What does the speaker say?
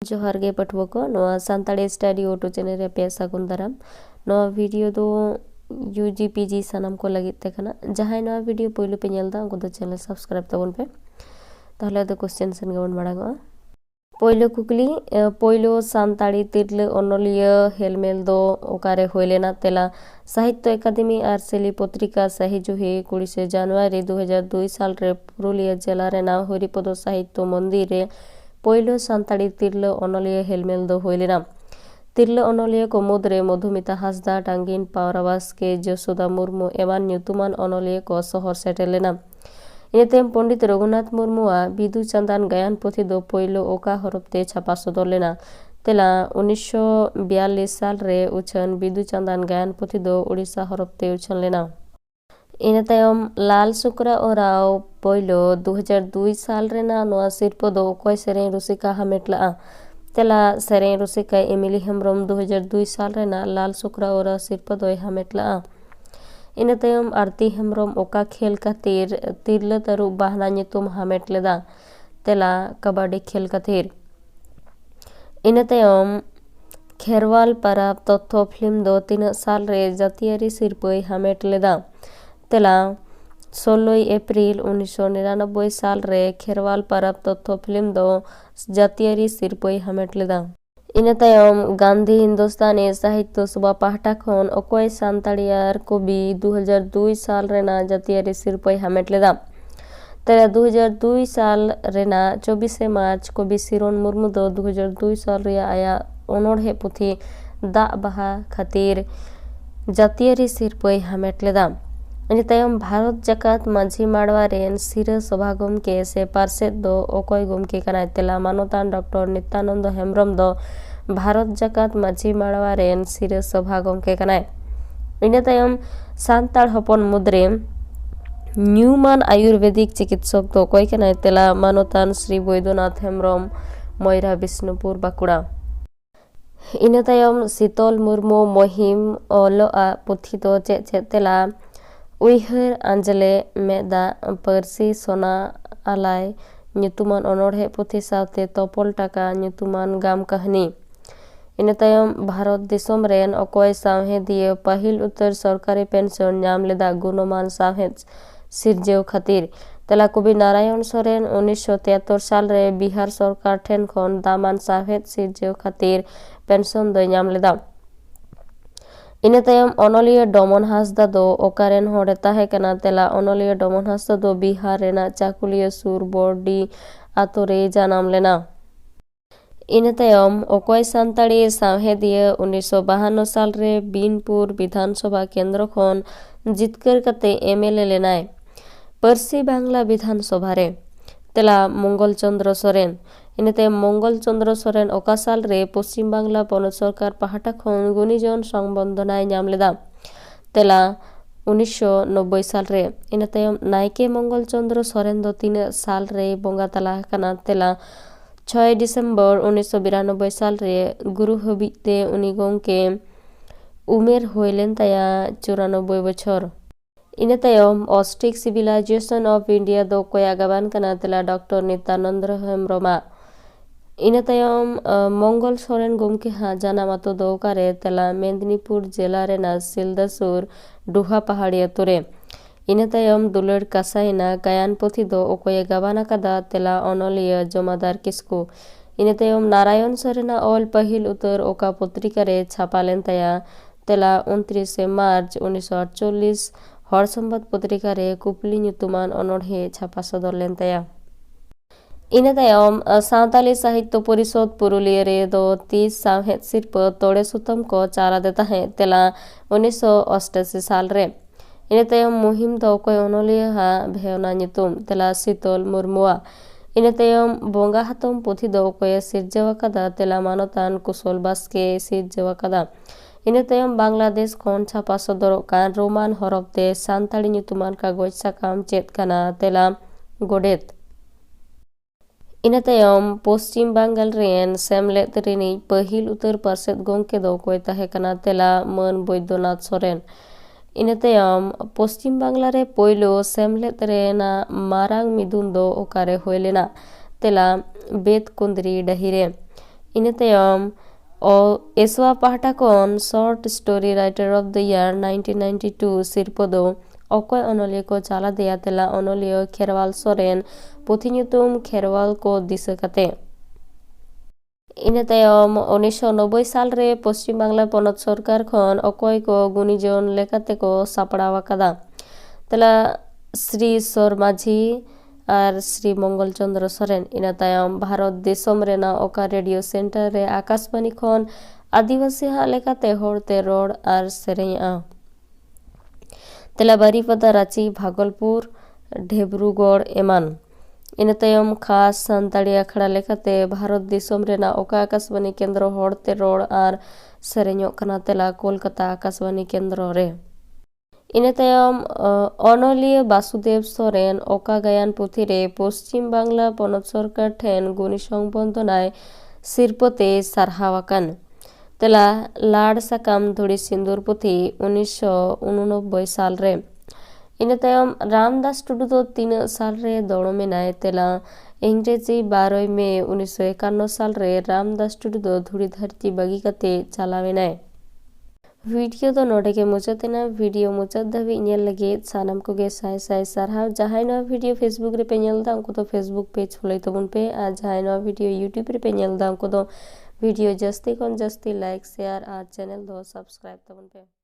जोहार गे पठुआ को नोआ सानताड़ी स्टडी ऑटो चैनल रे पे सागुन दाराम नोआ वीडियो दो यूजी पीजी सानाम को लगित ते कना जहां नोआ वीडियो पहले पे नेलदा उनको दो चैनल सब्सक्राइब तबन पे ताहले दो क्वेश्चन सन गवन माड़ांगो पहले कुकली पहलो सानताड़ी तिरले अनलिया हेलमेल दो ओकारे होइलेना तेला साहित्य अकादमी आर सेली पत्रिका सहिजुहे 20 জানুয়ারি 2002 साल रे पुरुलिया जिला रे ना हरिपद साहित्य मंदिर रे पहलो सानताड़ी तिरले अनलिया हेलमेल दो होइलेना तिरले अनलिया को मुद्रे मधुमिता हासदा टांगिन पावरावास के जसोदा मुर्मू एवं न्यूतुमान अनलिया को शहर सेटेलेना इनेतेम पंडित रघुनाथ मुर्मुआ बिदु चंदान गायन पुथी दो पहलो ओका हरपते छापा सदर लेना तेला 1942 साल रे उछन बिदु चंदान गायन पुथी दो उड़ीसा हरपते उछन लेना इन तायम लाल शुक्रा ओराव पहलो 2002 साल रे ना नोआ सिरपो दो कोय सेरें रुसिका हामेटला तेला सेरें रुसिका एमिली हेम्ब्रम 2002 साल रे ना लाल शुक्रा ओरा सिरपो दो हामेटला इन तायम आरती हेम्ब्रम ओका खेल खातिर तिरले तरुब बाहना nyutum हामेट लेदा तेला कबड्डी खेल खातिर इन तायम खेरवाल परब तथ्य फिल्म दो 3 साल रे जातियारी सिरपै हामेट लेदा तेला 16 एप्रिल 1999 साल रे खेरवाल परब तथ्य फिल्म दो जातियारी सिरपै हामेट लेदा इन तायम गांधी हिंदुस्तानी साहित्य सभा पाहटा खन अकोय सानताड़ियार कवि 2002 साल रेना जातियारी सिरपै हामेट लेदा तेरा 2002 साल रेना 24 मार्च कवि सिरोन मुर्मू दो 2002 साल रे आया अनोढ़े पुथी दा बाहा खातिर जातियारी सिरपै हामेट लेदा इन तायम भारत जाकात माझी माड़वा रेन सिरा सभा गमके से पार्षद दो अकोय गमके कनाय तेला मानतान डॉक्टर नित्यानंद हेम्ब्रम दो भारत जाकात माझी माड़वा रेन सिरा सभा गमके कनाय इन तायम सानताड़ हपन मुद्रे न्यूमान आयुर्वेदिक चिकित्सक दो अकोय कनाय तेला मानतान श्री बैद्यनाथ हेम्ब्रम मयरा विष्णुपुर बाकुड़ा इन तायम शीतल मुर्मू महिम ओलोआ पुथी दो चे तेला उइहर आंजले मेदा परसी सोना आलाय न्यूतुमान अनोढ़े पुथी सावते तोपल टाका न्यूतुमान गाम कहानी इन तायम भारत दिसोम रेन अकोय सावहेदिया पहिल उत्तर सरकारी पेंशन नाम लेदा गुणमान सावहेद सिरजेव खातिर तेला कवि नारायण सोरेन 1973 साल रे बिहार सरकार ठेन खन दामान सावहेद सिरजेव खातिर पेंशन दो नाम लेदा इन तायम अनलिया डमन हासदा दो ओकारेन होड़े ताहे कना तेला अनलिया डमन हासदा दो बिहार रेना चाकुलिया सुर बॉडी आतोरे जानाम लेना इन तायम अकोय सानताड़ी सावहेदिया 1952 साल रे बीनपुर विधानसभा केंद्र खन जितकर कते एमएलए लेनाय परसी बांग्ला विधानसभा रे तेला मंगल चंद्र सोरेन इन तायम मंगल चंद्र सोरेन ओका साल रे पश्चिम बांग्ला पनत सरकार पाहाटा खन गुणीजन संबंधनाय नाम लेदा तेला 1990 साल रे इन तायम नायके मंगल चंद्र सोरेन दो 3 साल रे बोंगा तला कना तेला 6 डिसेम्बर 1992 साल रे गुरु हबिते उनी गंके उमेर होइलेन ताया 94 बछर इन तायम ऑस्ट्रिक सिविलाइजेशन ऑफ इंडिया दो कोया गबान कना तेला डॉक्टर नित्यानंद हेम्ब्रमा इन तायम मंगल सोरेन गमके हा जानामातो दो कारे तेला मेदिनीपुर जिला रेना सिलदासुर डुहा पहाड़ी अतुरे इन तायम दुलर कासाइना गायन पुथी दो ओकोय गबाना कदा तेला अनलिया जमादार किस्कू इन तायम नारायण सोरेना ऑल पहिल उतर ओका पत्रिका रे छापालेन ताया तेला 29 मार्च 1948 हर संबाद पत्रिका रे कुपली न्यूतुमान अनोढ़े छापा सदर लेन ताया इन तायम सावताली साहित्य परिषद पुरुलिया रे दो 30 सावहेद सिरप तोड़े सुतम को चारा देता है तेला 1988 साल रे इन तायम मुहिम दो कोय अनलिया हा भेवना न्यूतुम तेला शीतल मुर्मुआ इन तायम बोंगा हातम पुथी दो कोय सिरजेवा कदा तेला मानतान कुशल बास्के सिरजेवा कदा इन तायम बांग्लादेश खन छापा सदर कान रोमान हरफते सानताड़ी न्यूतुमान कागज साकाम चेत काना तेला गोडेत इन तायम पश्चिम बंगाल रेन सेमलेद रेनी पहिल उत्तर पार्षद गंके दो कोय ताहे कना तेला मन बैद्यनाथ सोरेन इन तायम पश्चिम बांग्ला रे पहलो सेमलेद रेना मारांग मिदुन दो ओकारे होइलेना तेला बेत कुंदरी डहिरे ᱤᱱᱟᱹ ᱛᱟᱭᱚᱢ ᱮᱥᱣᱟ ᱯᱟᱦᱴᱟ ᱠᱷᱚᱱ short story writer of the year 1992 ᱥᱤᱨᱯᱟᱹ ᱫᱚ ᱚᱠᱚᱭ ᱚᱱᱚᱞᱤᱭᱟᱹ ᱠᱚ ᱪᱟᱞ ᱟᱫᱮᱭᱟ? ᱛᱮᱞᱟ ᱚᱱᱚᱞᱤᱭᱟᱹ ᱠᱷᱮᱨᱣᱟᱞ ᱥᱚᱨᱮᱱ, ᱯᱩᱛᱷᱤ ᱧᱩᱛᱩᱢ ᱠᱷᱮᱨᱣᱟᱞ ᱠᱚ ᱫᱤᱥᱟᱹ ᱠᱟᱛᱮ। ᱤᱱᱟᱹ ᱛᱟᱭᱚᱢ 1990 साल रे पश्चिम बांग्ला पनत सरकार खन अकय को गुणीजन लेकाते को सापड़ाव आकादा? तेला श्री सर माझी और श्री मंगल चंद्र सोरेन। इना तायम भारत देशम रेना ओका रेडियो सेंटर रे आकाशवाणी खन आदिवासी हा लेकाते होरते रोड और सेरेया। तेला बारीपदा, रांची, भागलपुर, ढेब्रुगढ़ एमान। इन तायम खास सानताड़ी आखड़ा लेकाते भारत दिसोम रेना ओका आकाशवाणी केंद्र होरते रोड और सेरेñoग कना? तेला कोलकाता आकाशवाणी केंद्र रे। इन तायम अनलिया वासुदेव सोरेन ओका गायन पुथी रे पश्चिम बांग्ला पनत सरकार ठेन गुणी संबंधनाय सिरपते सारहावाकान? तेला लाड़ साकाम धुड़ी सिंदूर पुथी 1989 साल रे। इन तायम रामदास टुडू दो 3 साल रे दौड़मेनाय? तेला इंग्रेजी 12 मई 1951 साल रे रामदास टुडू दो धुड़ी धरती बागी काते चालावेनाय। वीडियो दो नोडे के मुचातेना। वीडियो मुचात धाबी ñel लगे सानाम को गे साय साय सारहाव। जहाय नवा वीडियो फेसबुक रे पे ñel दा उनको तो फेसबुक पेज खुलाई तबन पे आ जहाय नवा वीडियो यूट्यूब रे पे ñel दा उनको तो वीडियो जस्ती कोन जस्ती लाइक शेयर और चैनल दो सब्सक्राइब तबन पे।